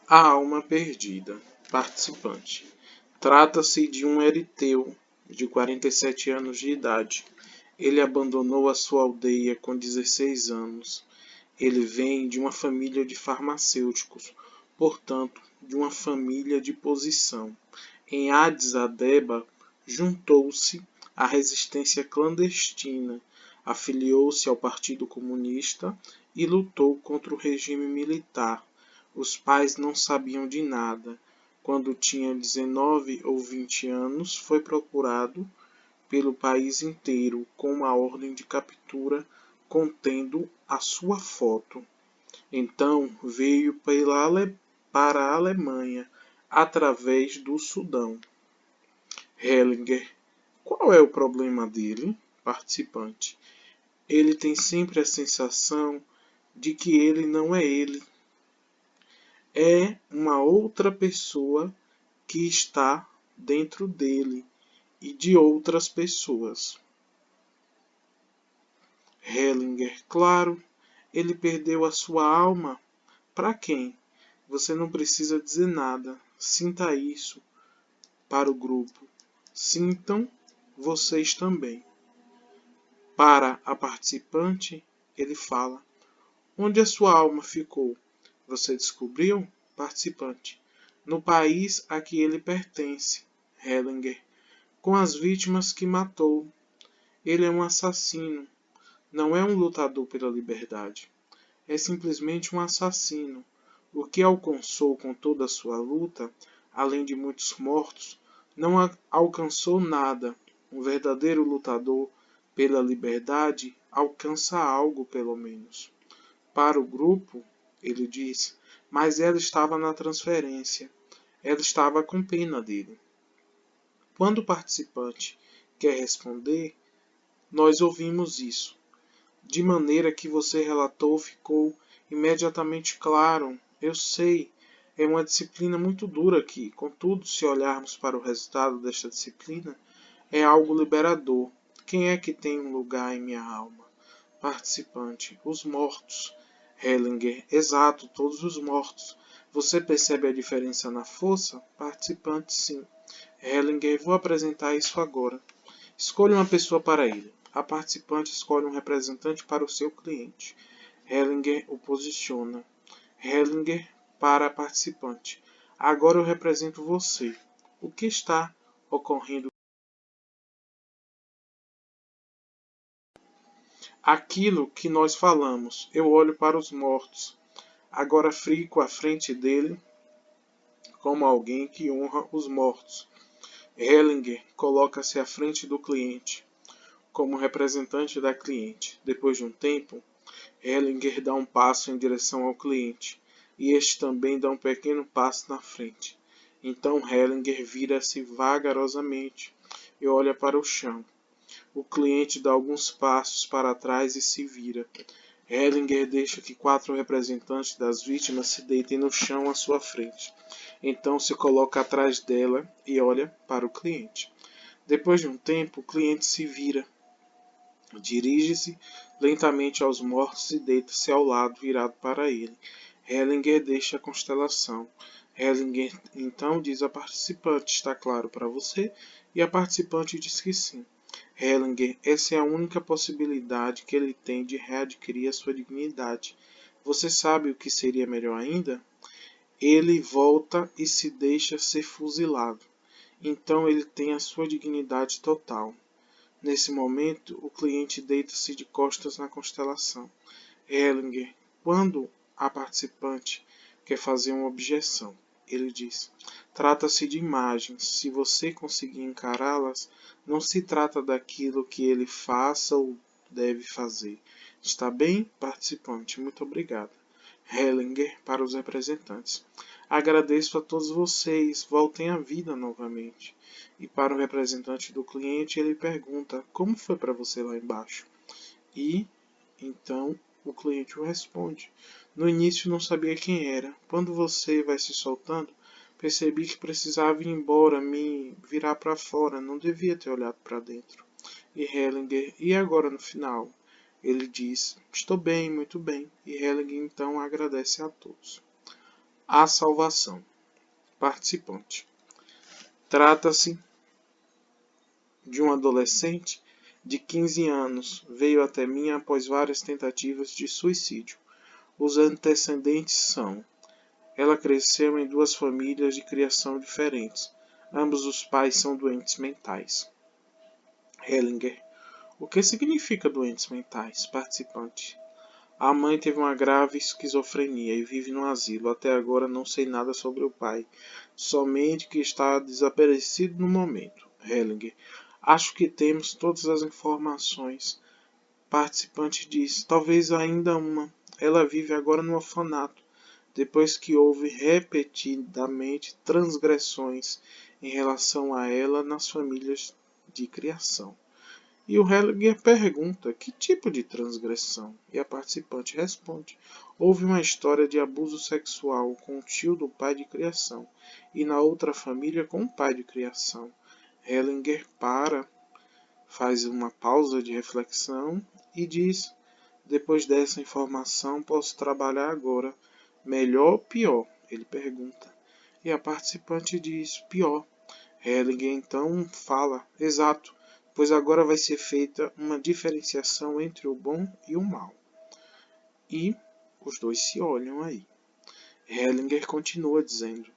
A alma perdida. Participante. Trata-se de um eriteu de 47 anos de idade. Ele abandonou a sua aldeia com 16 anos. Ele vem de uma família de farmacêuticos, portanto, de uma família de posição. Em Addis Abeba, juntou-se à resistência clandestina, afiliou-se ao Partido Comunista e lutou contra o regime militar. Os pais não sabiam de nada. Quando tinha 19 ou 20 anos, foi procurado pelo país inteiro com uma ordem de captura contendo a sua foto. Então veio para a Alemanha através do Sudão. Hellinger. Qual é o problema dele? Participante. Ele tem sempre a sensação de que ele não é ele. É uma outra pessoa que está dentro dele e de outras pessoas. Hellinger, claro, ele perdeu a sua alma. Para quem? Você não precisa dizer nada. Sinta isso. Para o grupo. Sintam vocês também. Para a participante, ele fala. Onde a sua alma ficou? Você descobriu? Participante. No país a que ele pertence. Hellinger. Com as vítimas que matou. Ele é um assassino. Não é um lutador pela liberdade. É simplesmente um assassino. O que alcançou com toda a sua luta, além de muitos mortos, não alcançou nada. Um verdadeiro lutador pela liberdade alcança algo, pelo menos. Para o grupo, ele diz, mas ela estava na transferência. Ela estava com pena dele. Quando o participante quer responder, nós ouvimos isso. De maneira que você relatou ficou imediatamente claro. Eu sei, é uma disciplina muito dura aqui. Contudo, se olharmos para o resultado desta disciplina, é algo liberador. Quem é que tem um lugar em minha alma? Participante. Os mortos. Hellinger. Exato, todos os mortos. Você percebe a diferença na força? Participante, sim. Hellinger. Vou apresentar isso agora. Escolha uma pessoa para ele. A participante escolhe um representante para o seu cliente. Hellinger o posiciona. Hellinger para a participante. Agora eu represento você. O que está ocorrendo? Aquilo que nós falamos. Eu olho para os mortos. Agora fico à frente dele como alguém que honra os mortos. Hellinger coloca-se à frente do cliente como representante da cliente. Depois de um tempo, Hellinger dá um passo em direção ao cliente, e este também dá um pequeno passo na frente. Então Hellinger vira-se vagarosamente e olha para o chão. O cliente dá alguns passos para trás e se vira. Hellinger deixa que 4 representantes das vítimas se deitem no chão à sua frente. Então se coloca atrás dela e olha para o cliente. Depois de um tempo, o cliente se vira. Dirige-se lentamente aos mortos e deita-se ao lado, virado para ele. Hellinger deixa a constelação. Hellinger então diz à participante: está claro para você? E a participante diz que sim. Hellinger, essa é a única possibilidade que ele tem de readquirir a sua dignidade. Você sabe o que seria melhor ainda? Ele volta e se deixa ser fuzilado. Então ele tem a sua dignidade total. Nesse momento, o cliente deita-se de costas na constelação. Hellinger, quando a participante quer fazer uma objeção, ele diz: trata-se de imagens. Se você conseguir encará-las, não se trata daquilo que ele faça ou deve fazer. Está bem, participante? Muito obrigado. Hellinger para os representantes. Agradeço a todos vocês. Voltem à vida novamente. E para o representante do cliente, ele pergunta: como foi para você lá embaixo? E então o cliente o responde: no início não sabia quem era. Quando você vai se soltando, percebi que precisava ir embora, me virar para fora. Não devia ter olhado para dentro. E Hellinger: e agora no final? Ele diz: estou bem, muito bem. E Hellinger então agradece a todos. A salvação. Participante. Trata-se de um adolescente de 15 anos. Veio até mim após várias tentativas de suicídio. Os antecedentes são: ela cresceu em duas famílias de criação diferentes. Ambos os pais são doentes mentais. Hellinger. O que significa doentes mentais? Participante. A mãe teve uma grave esquizofrenia e vive no asilo. Até agora não sei nada sobre o pai, somente que está desaparecido no momento. Hellinger. Acho que temos todas as informações. Participante diz: talvez ainda uma. Ela vive agora no orfanato, depois que houve repetidamente transgressões em relação a ela nas famílias de criação. E o Hellinger pergunta: que tipo de transgressão? E a participante responde: houve uma história de abuso sexual com o tio do pai de criação e na outra família com o pai de criação. Hellinger faz uma pausa de reflexão e diz: depois dessa informação posso trabalhar agora. Melhor ou pior? Ele pergunta. E a participante diz: pior. Hellinger então fala: exato, pois agora vai ser feita uma diferenciação entre o bom e o mal. E os dois se olham aí. Hellinger continua dizendo: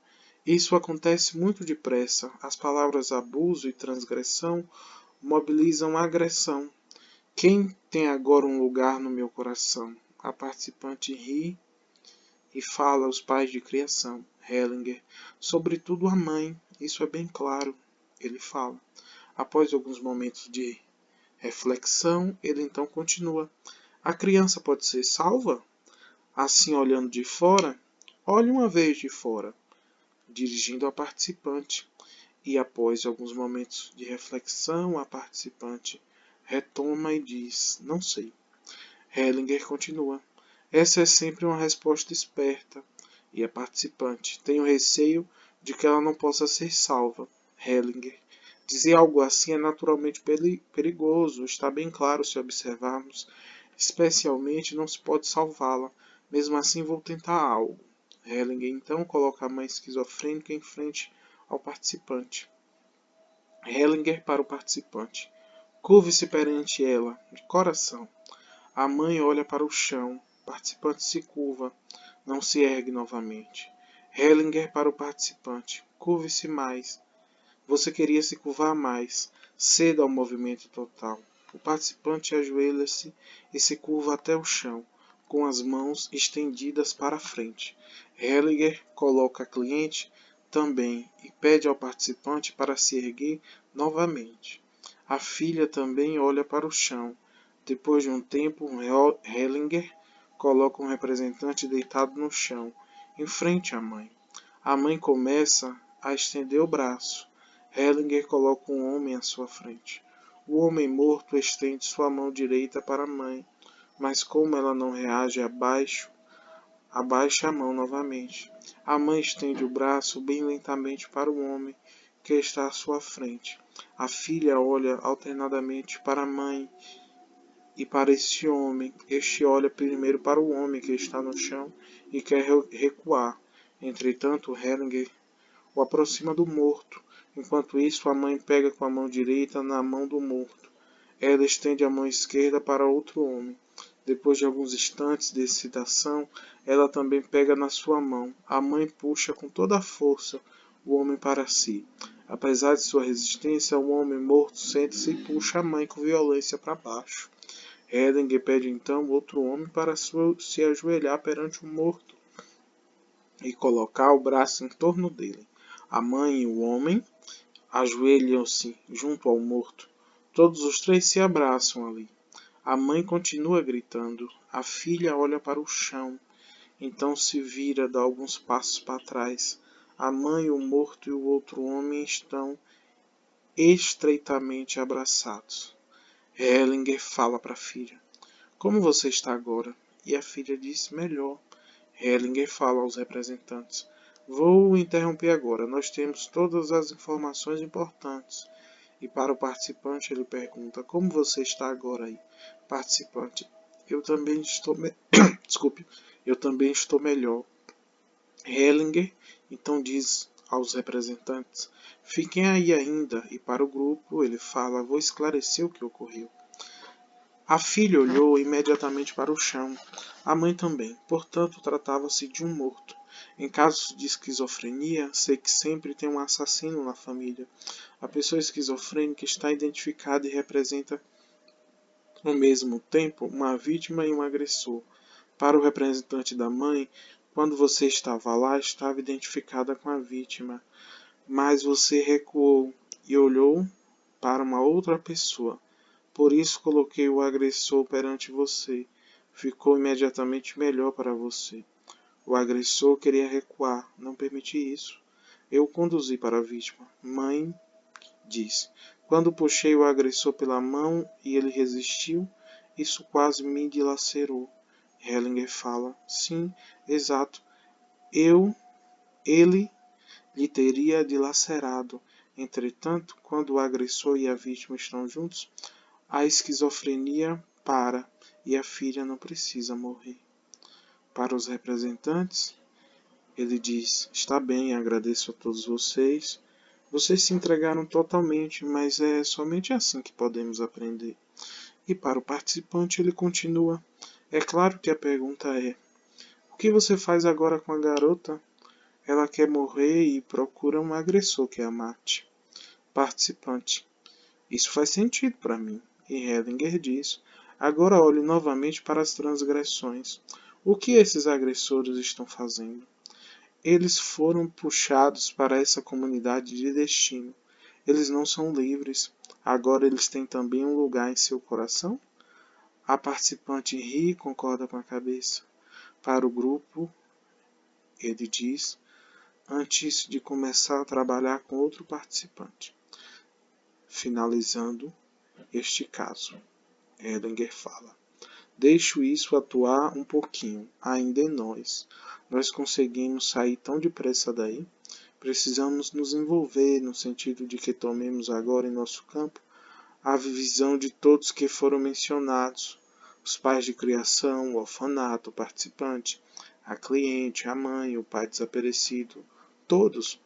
isso acontece muito depressa. As palavras abuso e transgressão mobilizam agressão. Quem tem agora um lugar no meu coração? A participante ri e fala aos pais de criação. Hellinger: sobretudo a mãe, isso é bem claro. Ele fala. Após alguns momentos de reflexão, ele então continua: a criança pode ser salva? Assim, olhando de fora, olhe uma vez de fora, dirigindo a participante. E após alguns momentos de reflexão, a participante retoma e diz: não sei. Hellinger continua: essa é sempre uma resposta esperta. E a participante: tenho receio de que ela não possa ser salva. Hellinger: dizer algo assim é naturalmente perigoso, está bem claro se observarmos. Especialmente não se pode salvá-la. Mesmo assim vou tentar algo. Hellinger então coloca a mãe esquizofrênica em frente ao participante. Hellinger para o participante: curve-se perante ela, de coração. A mãe olha para o chão. O participante se curva. Não se ergue novamente. Hellinger para o participante: curve-se mais. Você queria se curvar mais. Ceda ao movimento total. O participante ajoelha-se e se curva até o chão, com as mãos estendidas para a frente. Hellinger coloca a cliente também e pede ao participante para se erguer novamente. A filha também olha para o chão. Depois de um tempo, Hellinger coloca um representante deitado no chão, em frente à mãe. A mãe começa a estender o braço. Hellinger coloca um homem à sua frente. O homem morto estende sua mão direita para a mãe, mas como ela não reage, abaixa a mão novamente. A mãe estende o braço bem lentamente para o homem que está à sua frente. A filha olha alternadamente para a mãe e para esse homem. Este olha primeiro para o homem que está no chão e quer recuar. Entretanto, Hellinger o aproxima do morto. Enquanto isso, a mãe pega com a mão direita na mão do morto. Ela estende a mão esquerda para outro homem. Depois de alguns instantes de excitação, ela também pega na sua mão. A mãe puxa com toda a força o homem para si. Apesar de sua resistência, o homem morto senta-se e puxa a mãe com violência para baixo. Hellinger pede então outro homem para se ajoelhar perante o morto e colocar o braço em torno dele. A mãe e o homem ajoelham-se junto ao morto. Todos os três se abraçam ali. A mãe continua gritando. A filha olha para o chão. Então se vira, dá alguns passos para trás. A mãe, o morto e o outro homem estão estreitamente abraçados. Hellinger fala para a filha: como você está agora? E a filha diz: melhor. Hellinger fala aos representantes: vou interromper agora. Nós temos todas as informações importantes. E para o participante ele pergunta: como você está agora aí? Participante: eu também estou Desculpe, eu também estou melhor. Hellinger então diz aos representantes: fiquem aí ainda, e para o grupo ele fala: vou esclarecer o que ocorreu. A filha olhou imediatamente para o chão, a mãe também, portanto tratava-se de um morto. Em casos de esquizofrenia, sei que sempre tem um assassino na família. A pessoa esquizofrênica está identificada e representa ao mesmo tempo uma vítima e um agressor. Para o representante da mãe, quando você estava lá, estava identificada com a vítima, mas você recuou e olhou para uma outra pessoa. Por isso coloquei o agressor perante você. Ficou imediatamente melhor para você. O agressor queria recuar, não permiti isso. Eu o conduzi para a vítima. Mãe disse. Quando puxei o agressor pela mão e ele resistiu, isso quase me dilacerou. Hellinger fala. Sim, exato. Ele lhe teria dilacerado. Entretanto, quando o agressor e a vítima estão juntos, a esquizofrenia para e a filha não precisa morrer. Para os representantes, ele diz: está bem, agradeço a todos vocês. Vocês se entregaram totalmente, mas é somente assim que podemos aprender. E para o participante, ele continua: é claro que a pergunta é: o que você faz agora com a garota? Ela quer morrer e procura um agressor que a mate. Participante: isso faz sentido para mim. E Hellinger diz: agora olhe novamente para as transgressões. O que esses agressores estão fazendo? Eles foram puxados para essa comunidade de destino. Eles não são livres. Agora eles têm também um lugar em seu coração? A participante ri e concorda com a cabeça. Para o grupo, ele diz, antes de começar a trabalhar com outro participante. Finalizando este caso, Hellinger fala: deixo isso atuar um pouquinho, ainda em nós. Nós conseguimos sair tão depressa daí? Precisamos nos envolver no sentido de que tomemos agora em nosso campo a visão de todos que foram mencionados, os pais de criação, o orfanato, o participante, a cliente, a mãe, o pai desaparecido, todos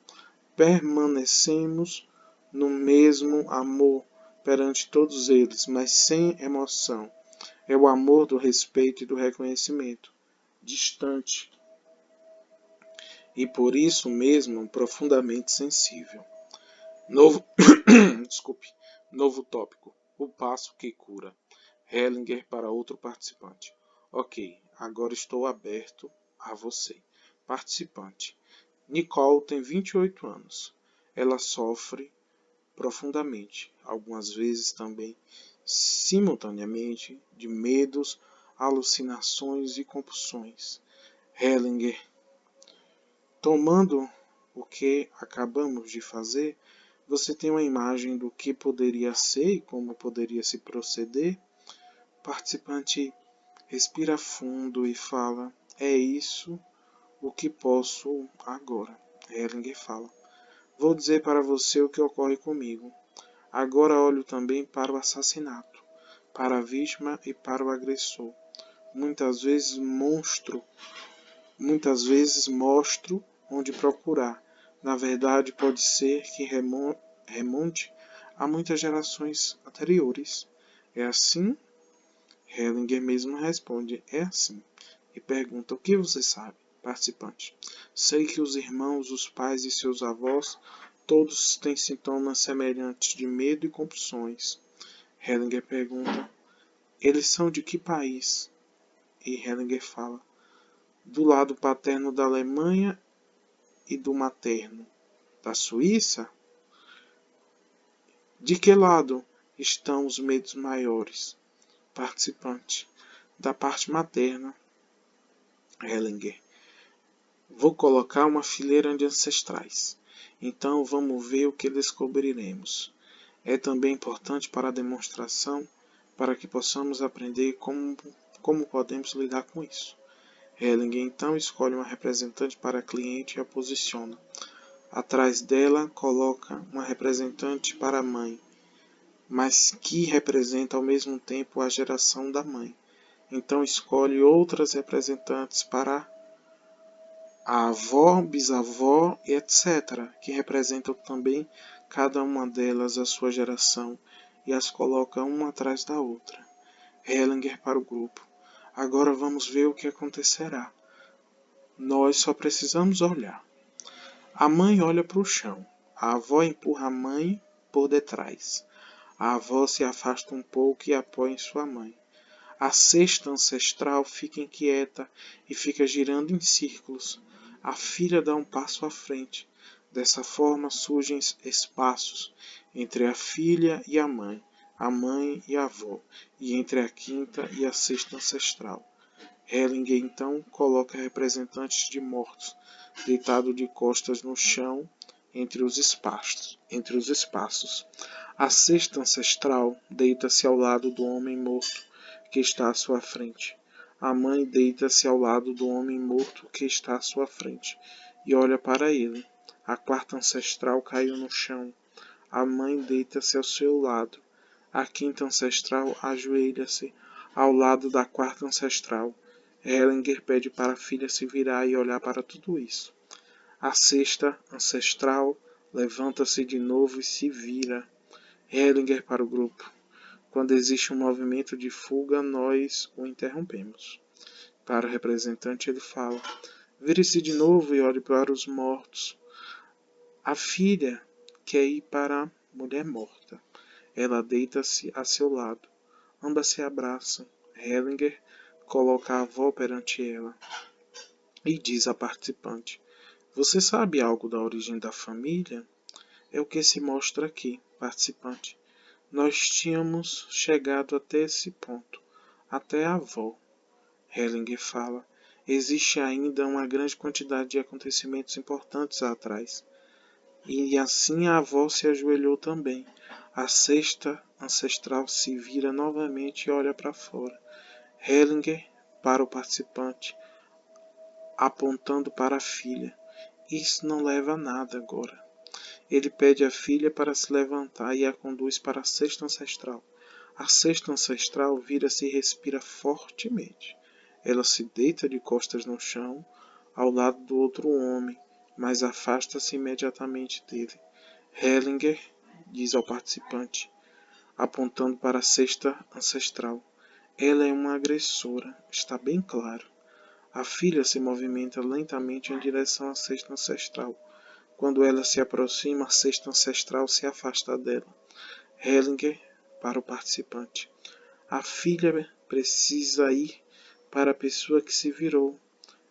permanecemos no mesmo amor perante todos eles, mas sem emoção. É o amor do respeito e do reconhecimento, distante e por isso mesmo profundamente sensível. Novo, desculpe, novo tópico. O passo que cura. Hellinger para outro participante. Ok, agora estou aberto a você. Participante. Nicole tem 28 anos. Ela sofre profundamente, algumas vezes também simultaneamente, de medos, alucinações e compulsões. Hellinger, tomando o que acabamos de fazer, você tem uma imagem do que poderia ser e como poderia se proceder? O participante respira fundo e fala: é isso o que posso agora. Hellinger fala: vou dizer para você o que ocorre comigo. Agora olho também para o assassinato, para a vítima e para o agressor. Muitas vezes mostro onde procurar. Na verdade, pode ser que remonte a muitas gerações anteriores. É assim? Hellinger mesmo responde: é assim. E pergunta: o que você sabe? Participante: sei que os irmãos, os pais e seus avós todos têm sintomas semelhantes de medo e compulsões. Hellinger pergunta: eles são de que país? E Hellinger fala: do lado paterno da Alemanha e do materno da Suíça? De que lado estão os medos maiores? Participante: da parte materna. Hellinger: vou colocar uma fileira de ancestrais. Então vamos ver o que descobriremos. É também importante para a demonstração, para que possamos aprender como podemos lidar com isso. Hellinger então escolhe uma representante para a cliente e a posiciona. Atrás dela coloca uma representante para a mãe, mas que representa ao mesmo tempo a geração da mãe. Então escolhe outras representantes para a avó, bisavó e etc., que representam também cada uma delas a sua geração e as coloca uma atrás da outra. Hellinger para o grupo. Agora vamos ver o que acontecerá. Nós só precisamos olhar. A mãe olha para o chão. A avó empurra a mãe por detrás. A avó se afasta um pouco e apoia em sua mãe. A cesta ancestral fica inquieta e fica girando em círculos. A filha dá um passo à frente. Dessa forma surgem espaços entre a filha e a mãe e a avó, e entre a quinta e a sexta ancestral. Hellinger então coloca representantes de mortos deitados de costas no chão entre os espaços. A sexta ancestral deita-se ao lado do homem morto que está à sua frente. A mãe deita-se ao lado do homem morto que está à sua frente e olha para ele. A quarta ancestral caiu no chão. A mãe deita-se ao seu lado. A quinta ancestral ajoelha-se ao lado da quarta ancestral. Hellinger pede para a filha se virar e olhar para tudo isso. A sexta ancestral levanta-se de novo e se vira. Hellinger para o grupo. Quando existe um movimento de fuga, nós o interrompemos. Para o representante, ele fala: vire-se de novo e olhe para os mortos. A filha quer ir para a mulher morta. Ela deita-se a seu lado. Ambas se abraçam. Hellinger coloca a avó perante ela e diz à participante: você sabe algo da origem da família? É o que se mostra aqui, participante. Nós tínhamos chegado até esse ponto, até a avó. Hellinger fala: existe ainda uma grande quantidade de acontecimentos importantes atrás. E assim a avó se ajoelhou também. A sexta ancestral se vira novamente e olha para fora. Hellinger para o participante, apontando para a filha. Isso não leva a nada agora. Ele pede à filha para se levantar e a conduz para a sexta ancestral. A sexta ancestral vira-se e respira fortemente. Ela se deita de costas no chão, ao lado do outro homem, mas afasta-se imediatamente dele. Hellinger diz ao participante, apontando para a sexta ancestral: ela é uma agressora, está bem claro. A filha se movimenta lentamente em direção à sexta ancestral. Quando ela se aproxima, a sexta ancestral se afasta dela. Hellinger para o participante: a filha precisa ir para a pessoa que se virou.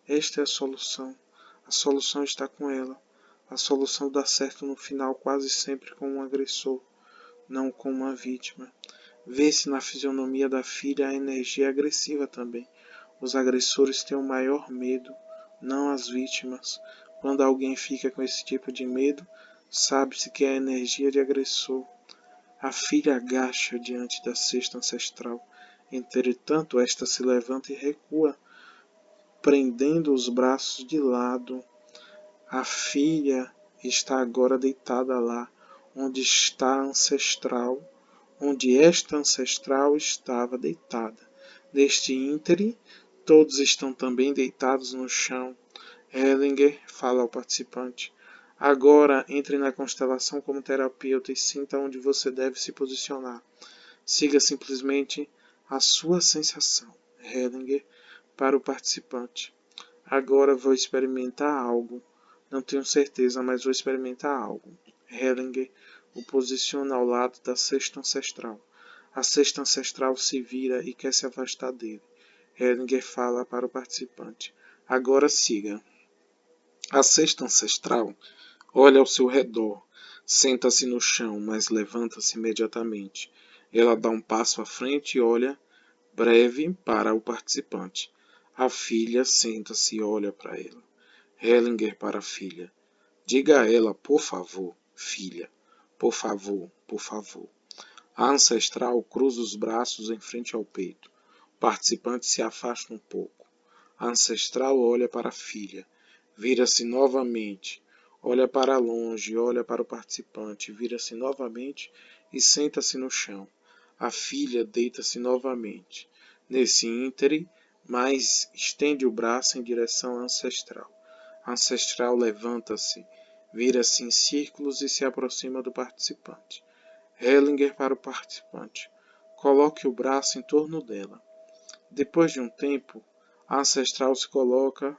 Esta é a solução. A solução está com ela. A solução dá certo no final quase sempre com um agressor, não com uma vítima. Vê-se na fisionomia da filha a energia agressiva também. Os agressores têm o maior medo, não as vítimas. Quando alguém fica com esse tipo de medo, sabe-se que é a energia de agressor. A filha agacha diante da cesta ancestral. Entretanto, esta se levanta e recua, prendendo os braços de lado. A filha está agora deitada lá, onde está a ancestral, onde esta ancestral estava deitada. Neste íntere, todos estão também deitados no chão. Hellinger fala ao participante: agora entre na constelação como terapeuta e sinta onde você deve se posicionar. Siga simplesmente a sua sensação. Hellinger para o participante: agora vou experimentar algo. Não tenho certeza, mas vou experimentar algo. Hellinger o posiciona ao lado da cesta ancestral. A cesta ancestral se vira e quer se afastar dele. Hellinger fala para o participante: agora siga. A cesta ancestral olha ao seu redor, senta-se no chão, mas levanta-se imediatamente. Ela dá um passo à frente e olha breve para o participante. A filha senta-se e olha para ela. Hellinger para a filha: diga a ela, por favor, filha. Por favor, por favor. A ancestral cruza os braços em frente ao peito. O participante se afasta um pouco. A ancestral olha para a filha. Vira-se novamente. Olha para longe, olha para o participante. Vira-se novamente e senta-se no chão. A filha deita-se novamente. Nesse íntere, mais estende o braço em direção à ancestral. Ancestral levanta-se, vira-se em círculos e se aproxima do participante. Hellinger para o participante. Coloque o braço em torno dela. Depois de um tempo, a ancestral se coloca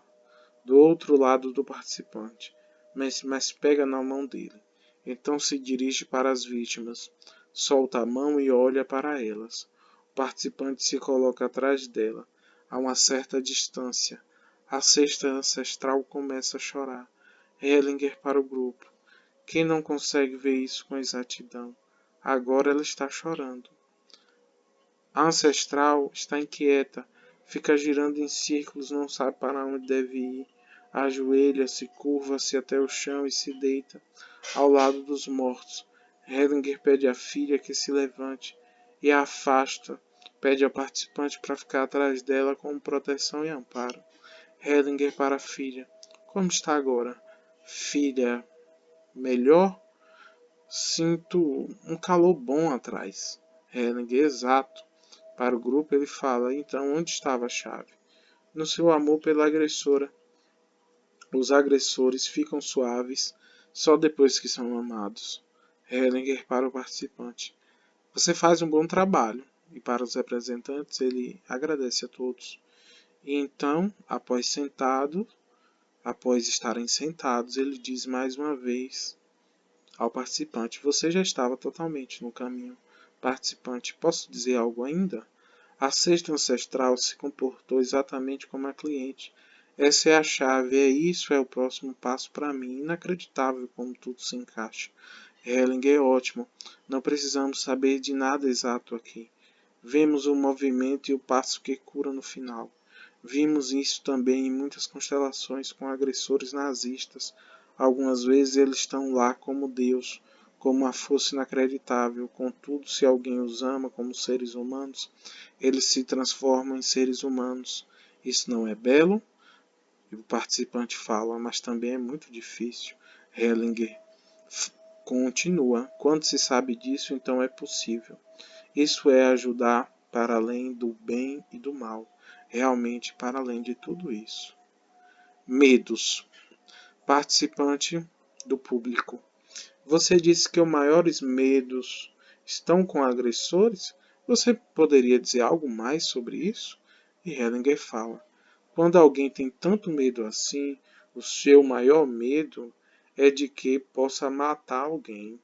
do outro lado do participante, mas pega na mão dele. Então se dirige para as vítimas, solta a mão e olha para elas. O participante se coloca atrás dela, a uma certa distância. A sexta ancestral começa a chorar. Hellinger para o grupo. Quem não consegue ver isso com exatidão? Agora ela está chorando. A ancestral está inquieta, fica girando em círculos, não sabe para onde deve ir. Ajoelha-se, curva-se até o chão e se deita ao lado dos mortos. Hellinger pede à filha que se levante e a afasta. Pede ao participante para ficar atrás dela como proteção e amparo. Hellinger para a filha. Como está agora? Filha, melhor? Sinto um calor bom atrás. Hellinger, exato. Para o grupo ele fala, então onde estava a chave? No seu amor pela agressora. Os agressores ficam suaves só depois que são amados. Hellinger para o participante. Você faz um bom trabalho. E para os representantes ele agradece a todos. E então, após estarem sentados, ele diz mais uma vez ao participante, você já estava totalmente no caminho. Participante, posso dizer algo ainda? A sexta ancestral se comportou exatamente como a cliente. Essa é a chave, isso é o próximo passo para mim. Inacreditável como tudo se encaixa. Hellinger é ótimo. Não precisamos saber de nada exato aqui. Vemos o movimento e o passo que cura no final. Vimos isso também em muitas constelações com agressores nazistas. Algumas vezes eles estão lá como Deus, como uma força inacreditável. Contudo, se alguém os ama como seres humanos, eles se transformam em seres humanos. Isso não é belo? E o participante fala, mas também é muito difícil. Hellinger continua. Quando se sabe disso, então é possível. Isso é ajudar para além do bem e do mal. Realmente para além de tudo isso. Medos. Participante do público. Você disse que os maiores medos estão com agressores? Você poderia dizer algo mais sobre isso? E Hellinger fala: quando alguém tem tanto medo assim, o seu maior medo é de que possa matar alguém.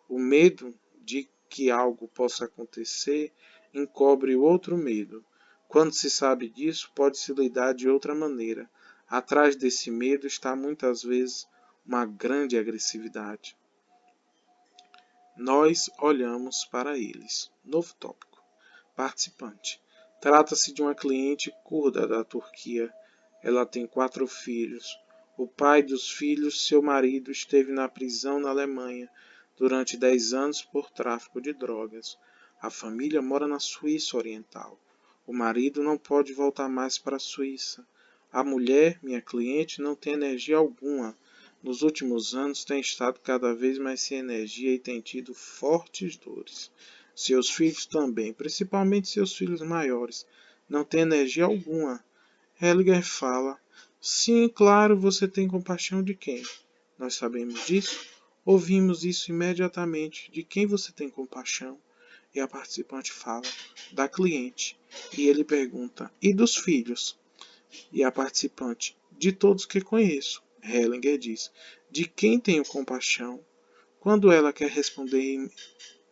O medo de que algo possa acontecer encobre o outro medo. Quando se sabe disso, pode-se lidar de outra maneira. Atrás desse medo está muitas vezes uma grande agressividade. Nós olhamos para eles. Novo tópico. Participante. Trata-se de uma cliente curda da Turquia. Ela tem 4 filhos. O pai dos filhos, seu marido, esteve na prisão na Alemanha durante 10 anos por tráfico de drogas. A família mora na Suíça Oriental. O marido não pode voltar mais para a Suíça. A mulher, minha cliente, não tem energia alguma. Nos últimos anos tem estado cada vez mais sem energia e tem tido fortes dores. Seus filhos também, principalmente seus filhos maiores, não têm energia alguma. Hellinger fala: sim, claro, você tem compaixão de quem? Nós sabemos disso? Ouvimos isso imediatamente. De quem você tem compaixão? E a participante fala: da cliente. E ele pergunta: e dos filhos? E a participante: de todos que conheço. Hellinger diz: de quem tenho compaixão? Quando ela quer responder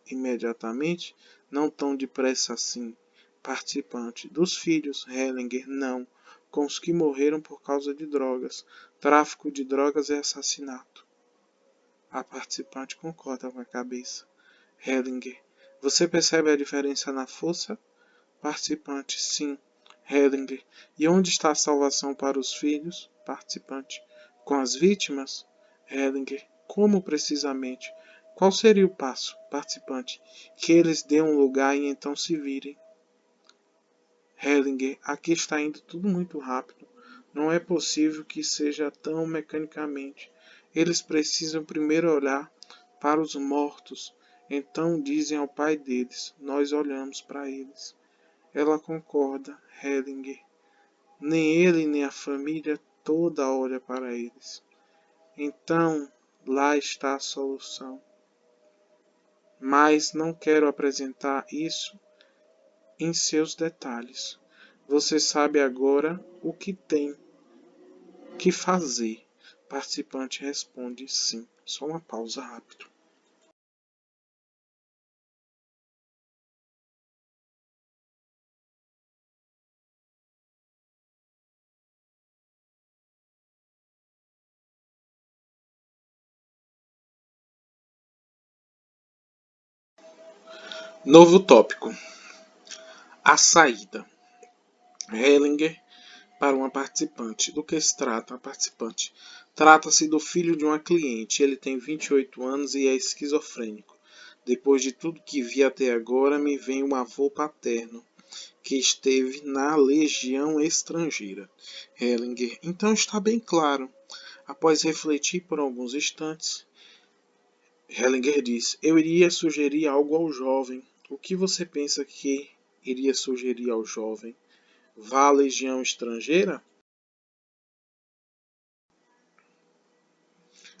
imediatamente, não tão depressa assim. Participante: dos filhos. Hellinger: não. Com os que morreram por causa de drogas. Tráfico de drogas é assassinato. A participante concorda com a cabeça. Hellinger: você percebe a diferença na força? Participante: sim. Hellinger: e onde está a salvação para os filhos? Participante: com as vítimas? Hellinger: como precisamente? Qual seria o passo? Participante: que eles dêem um lugar e então se virem. Hellinger: aqui está indo tudo muito rápido. Não é possível que seja tão mecanicamente. Eles precisam primeiro olhar para os mortos. Então dizem ao pai deles: nós olhamos para eles. Ela concorda, Hellinger. Nem ele nem a família toda olha para eles. Então, lá está a solução. Mas não quero apresentar isso em seus detalhes. Você sabe agora o que tem que fazer. Participante responde sim. Só uma pausa rápida. Novo tópico. A saída. Hellinger para uma participante. Do que se trata a participante? Trata-se do filho de uma cliente. Ele tem 28 anos e é esquizofrênico. Depois de tudo que vi até agora, me vem um avô paterno, que esteve na legião estrangeira. Hellinger. Então está bem claro. Após refletir por alguns instantes, Hellinger diz: eu iria sugerir algo ao jovem. O que você pensa que iria sugerir ao jovem? Vá à legião estrangeira?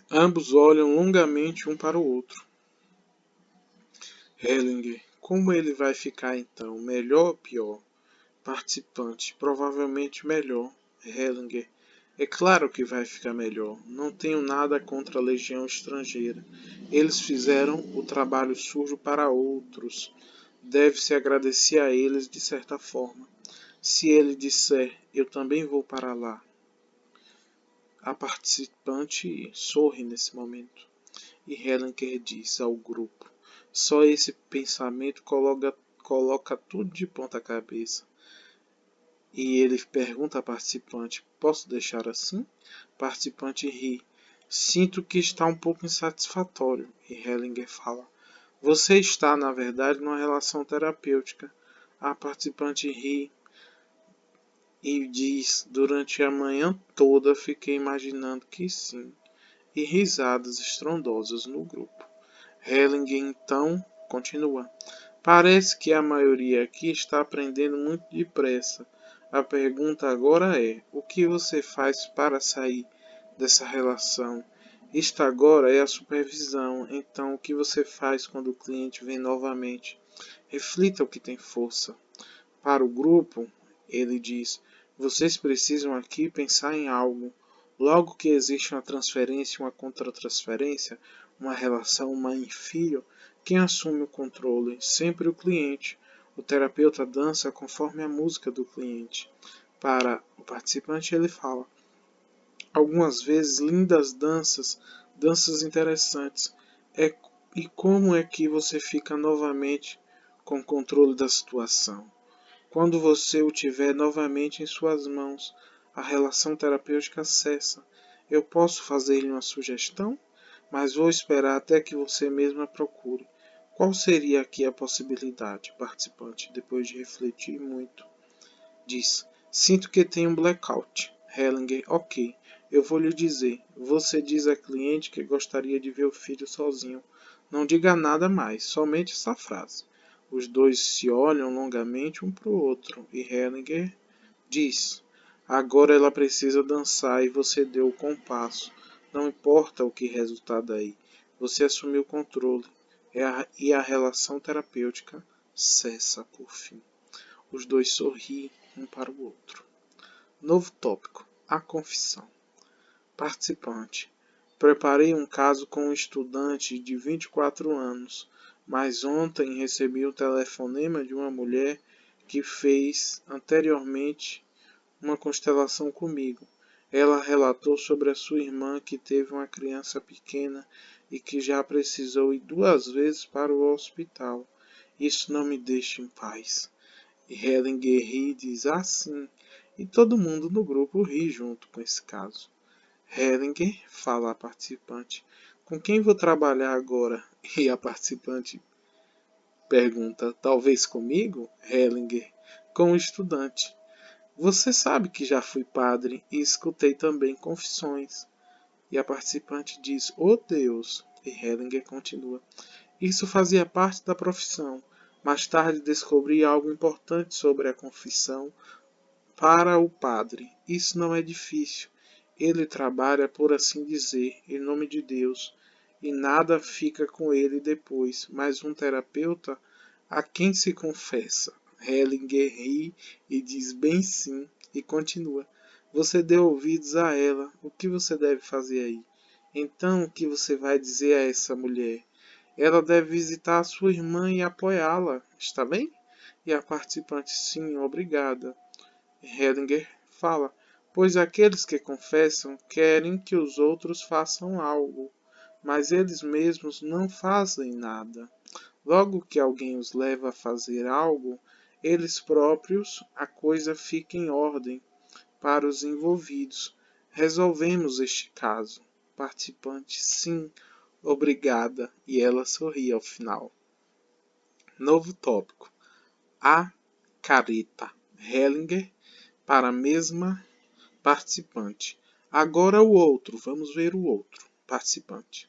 Ambos olham longamente um para o outro. Hellinger: como ele vai ficar então? Melhor ou pior? Participante: provavelmente melhor. Hellinger: é claro que vai ficar melhor. Não tenho nada contra a legião estrangeira. Eles fizeram o trabalho sujo para outros. Deve-se agradecer a eles de certa forma. Se ele disser, eu também vou para lá. A participante sorri nesse momento. E Hellinger diz ao grupo: só esse pensamento coloca tudo de ponta cabeça. E ele pergunta à participante: posso deixar assim? Participante ri. Sinto que está um pouco insatisfatório. E Hellinger fala: você está, na verdade, numa relação terapêutica. A participante ri e diz: durante a manhã toda fiquei imaginando que sim. E risadas estrondosas no grupo. Hellinger então continua: parece que a maioria aqui está aprendendo muito depressa. A pergunta agora é: o que você faz para sair dessa relação? Isto agora é a supervisão. Então, o que você faz quando o cliente vem novamente? Reflita o que tem força. Para o grupo, ele diz: vocês precisam aqui pensar em algo. Logo que existe uma transferência e uma contratransferência, uma relação mãe-filho, quem assume o controle? Sempre o cliente. O terapeuta dança conforme a música do cliente. Para o participante, ele fala: algumas vezes lindas danças, danças interessantes. É, e como é que você fica novamente com o controle da situação? Quando você o tiver novamente em suas mãos, a relação terapêutica cessa. Eu posso fazer-lhe uma sugestão, mas vou esperar até que você mesma procure. Qual seria aqui a possibilidade? Participante, depois de refletir muito, diz: sinto que tenho um blackout. Hellinger: ok, eu vou lhe dizer. Você diz à cliente que gostaria de ver o filho sozinho. Não diga nada mais, somente essa frase. Os dois se olham longamente um para o outro e Hellinger diz: agora ela precisa dançar e você deu o compasso. Não importa o que resultar daí. Você assumiu o controle e a relação terapêutica cessa por fim. Os dois sorriem um para o outro. Novo tópico: a confissão. Participante: preparei um caso com um estudante de 24 anos, mas ontem recebi o telefonema de uma mulher que fez anteriormente uma constelação comigo. Ela relatou sobre a sua irmã que teve uma criança pequena e que já precisou ir 2 vezes para o hospital. Isso não me deixa em paz. E Hellinger ri e diz: ah, sim. E todo mundo no grupo ri junto com esse caso. Hellinger fala à participante: com quem vou trabalhar agora? E a participante pergunta: talvez comigo? Hellinger: com o estudante. Você sabe que já fui padre e escutei também confissões. E a participante diz: oh Deus! E Hellinger continua: isso fazia parte da profissão. Mais tarde descobri algo importante sobre a confissão para o padre. Isso não é difícil. Ele trabalha, por assim dizer, em nome de Deus, e nada fica com ele depois, mas um terapeuta a quem se confessa. Hellinger ri e diz bem sim, e continua. Você deu ouvidos a ela, o que você deve fazer aí? Então, o que você vai dizer a essa mulher? Ela deve visitar a sua irmã e apoiá-la, está bem? E a participante, sim, obrigada. Hellinger fala, pois aqueles que confessam querem que os outros façam algo, mas eles mesmos não fazem nada. Logo que alguém os leva a fazer algo, eles próprios, a coisa fica em ordem para os envolvidos. Resolvemos este caso. Participante, sim, obrigada. E ela sorri ao final. Novo tópico. A careta. Hellinger para a mesma participante. Agora o outro. Vamos ver o outro participante.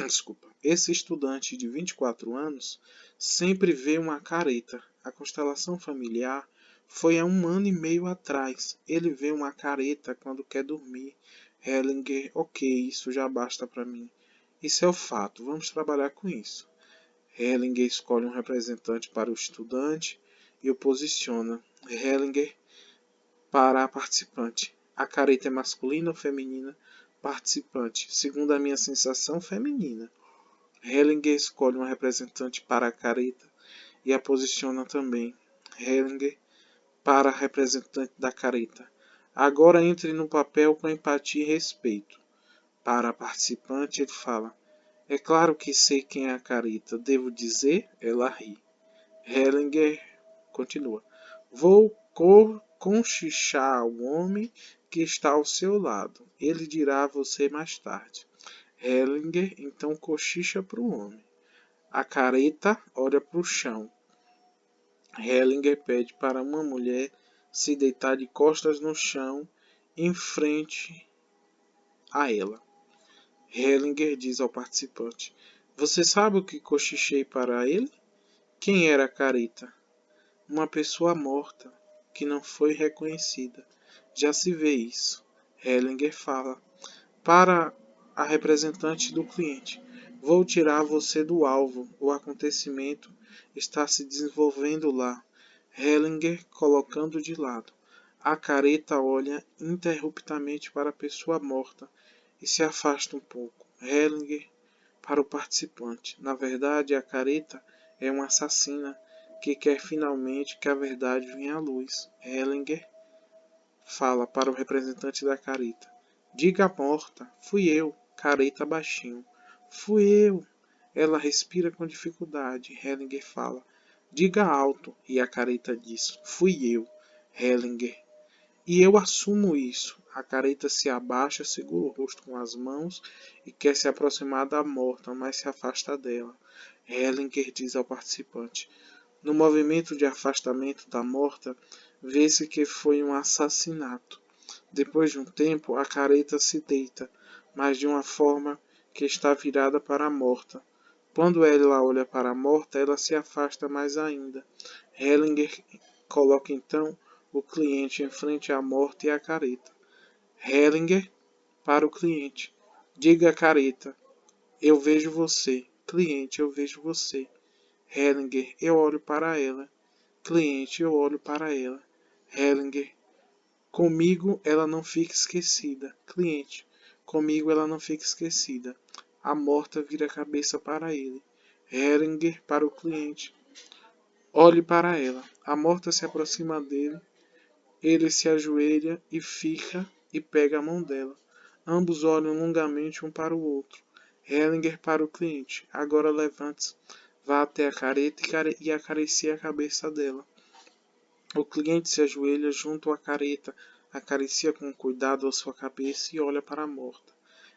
Desculpa. Esse estudante de 24 anos sempre vê uma careta. A constelação familiar foi há 1 ano e meio atrás. Ele vê uma careta quando quer dormir. Hellinger, ok, isso já basta para mim. Isso é o fato, vamos trabalhar com isso. Hellinger escolhe um representante para o estudante e o posiciona. Hellinger para a participante. A careta é masculina ou feminina? Participante. Segundo a minha sensação, feminina. Hellinger escolhe uma representante para a careta e a posiciona também. Hellinger para a representante da careta. Agora entre no papel com empatia e respeito. Para a participante, ele fala: é claro que sei quem é a careta. Devo dizer? Ela ri. Hellinger continua: vou conchichar o homem que está ao seu lado. Ele dirá a você mais tarde. Hellinger então cochicha para o homem. A careta olha para o chão. Hellinger pede para uma mulher se deitar de costas no chão em frente a ela. Hellinger diz ao participante: você sabe o que cochichei para ele? Quem era a careta? Uma pessoa morta, que não foi reconhecida. Já se vê isso. Hellinger fala para a representante do cliente: vou tirar você do alvo. O acontecimento está se desenvolvendo lá. Hellinger colocando de lado. A careta olha interruptamente para a pessoa morta e se afasta um pouco. Hellinger para o participante. Na verdade, a careta é uma assassina que quer finalmente que a verdade venha à luz. Hellinger fala para o representante da careta: diga a morta, fui eu. Careta baixinho: fui eu. Ela respira com dificuldade. Hellinger fala: diga alto. E a careta diz: fui eu. Hellinger: e eu assumo isso. A careta se abaixa, segura o rosto com as mãos e quer se aproximar da morta, mas se afasta dela. Hellinger diz ao participante: no movimento de afastamento da morta, vê-se que foi um assassinato. Depois de um tempo, a careta se deita, mas de uma forma que está virada para a morta. Quando ela olha para a morta, ela se afasta mais ainda. Hellinger coloca então o cliente em frente à morte e à careta. Hellinger para o cliente: diga à careta, eu vejo você. Cliente, eu vejo você. Hellinger, eu olho para ela. Cliente, eu olho para ela. Hellinger, comigo ela não fica esquecida. Cliente, comigo ela não fica esquecida. A morta vira a cabeça para ele. Hellinger para o cliente: olhe para ela. A morta se aproxima dele. Ele se ajoelha e fica e pega a mão dela. Ambos olham longamente um para o outro. Hellinger para o cliente: agora levante-se, vá até a careta e acaricie a cabeça dela. O cliente se ajoelha junto à careta, acaricia com cuidado a sua cabeça e olha para a morta.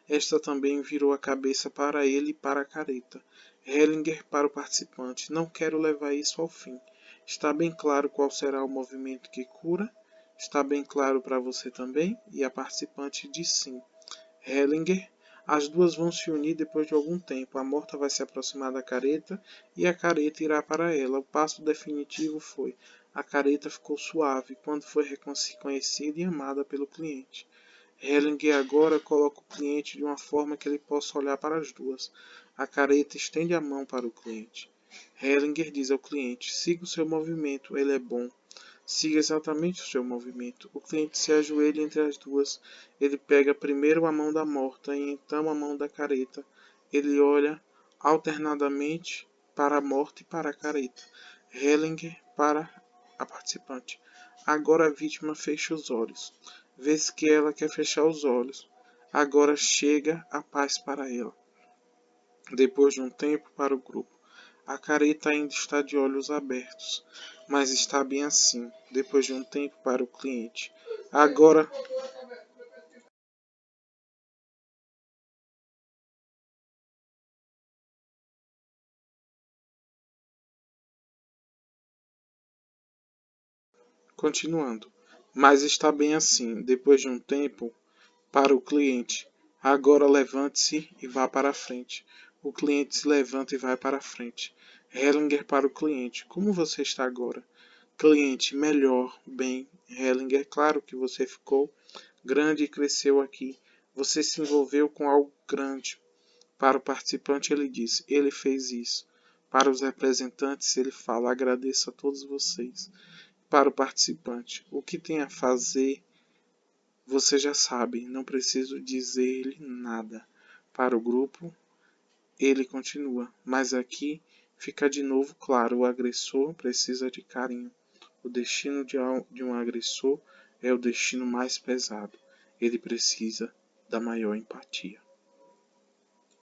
Esta também virou a cabeça para ele e para a careta. Hellinger para o participante: não quero levar isso ao fim. Está bem claro qual será o movimento que cura? Está bem claro para você também? E a participante diz sim. Hellinger: as duas vão se unir depois de algum tempo. A morta vai se aproximar da careta e a careta irá para ela. O passo definitivo foi: a careta ficou suave quando foi reconhecida e amada pelo cliente. Hellinger agora coloca o cliente de uma forma que ele possa olhar para as duas. A careta estende a mão para o cliente. Hellinger diz ao cliente: siga o seu movimento, ele é bom. Siga exatamente o seu movimento. O cliente se ajoelha entre as duas. Ele pega primeiro a mão da morta e então a mão da careta. Ele olha alternadamente para a morta e para a careta. Hellinger para a participante. Agora a vítima fecha os olhos. Vê-se que ela quer fechar os olhos. Agora chega a paz para ela. Depois de um tempo, para o grupo. A careta ainda está de olhos abertos, mas está bem assim. Depois de um tempo, para o cliente. Agora, continuando. Mas está bem assim. Depois de um tempo, para o cliente. Agora levante-se e vá para a frente. O cliente se levanta e vai para a frente. Hellinger para o cliente. Como você está agora? Cliente, melhor, bem. Hellinger, claro que você ficou grande e cresceu aqui. Você se envolveu com algo grande. Para o participante, ele diz: ele fez isso. Para os representantes, ele fala: agradeço a todos vocês. Para o participante, o que tem a fazer, você já sabe, não preciso dizer-lhe nada. Para o grupo, ele continua: mas aqui fica de novo claro: o agressor precisa de carinho. O destino de um agressor é o destino mais pesado. Ele precisa da maior empatia.